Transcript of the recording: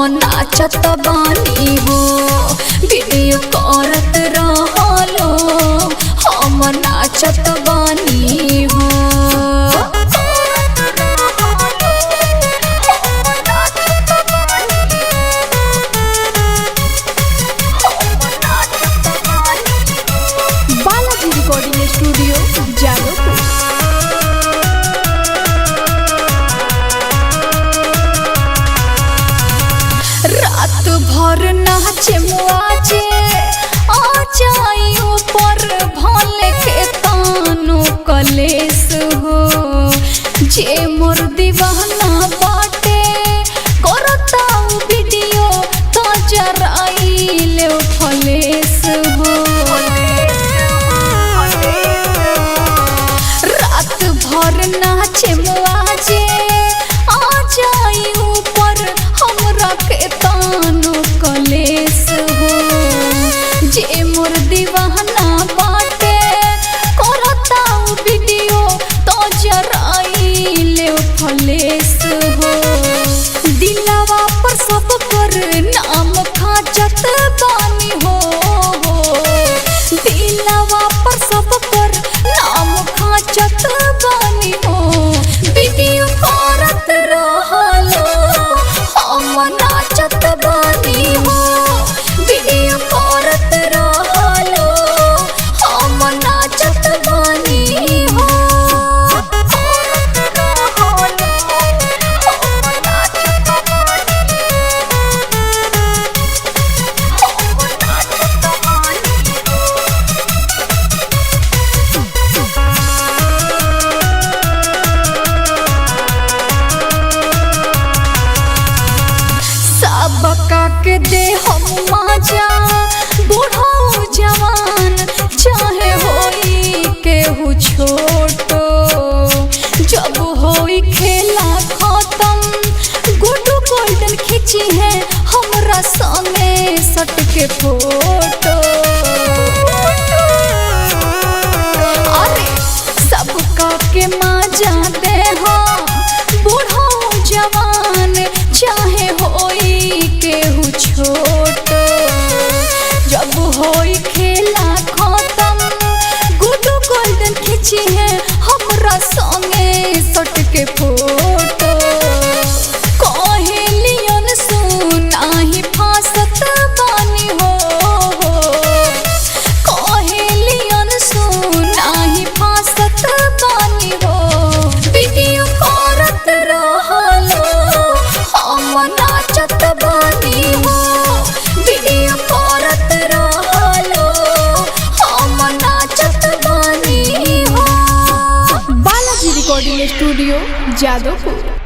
नाचत बानी हो वीडियो करत रहलो हम नाचत बानी हो। Balaji recording studio Jadavpur. रात भर नाचे मुआजे आ जाई ऊपर भले के तानो कलेस हो जे मोर दीवाना बाटे करता वीडियो तो जराइले फलेस हो। रात भर नाचे मुआजे आ जाई ऊपर हमरा के तानो कलेस हो जे मोर दीवाना बाटे करता वीडियो तो जराइले फलेस हो। दिलवा पर सब पर नाम खाचत बानी हो दिलवा पर सब पर नाम खाचत बानी हो। वीडियो करत रहलो हम नाचत बानी हो वीडियो करत रहलो हम नाचत बानी हो। सबका के दे हम माजा बूढ़ो जवान चाहे होई केहू छोटो जब होई खेला खत्म गुड्डू गोल्डन खींची है हमरा संगे सट के फोटो। अरे सबका के माजा दे हो बूढ़ो जवान चाहे होई केहू छोटो जब होई खेला खत्म गुड्डू गोल्डन खींची है हमरा संगे सट के फोटो। कहेलियन सुनाही फांसत बानी हो कहेलियन सुनाही फांसत बानी हो। वीडियो करत रहलो हम नाचत बानी हो वीडियो करत रहलो हम नाचत बानी हो। Balaji recording studio Jadavpur.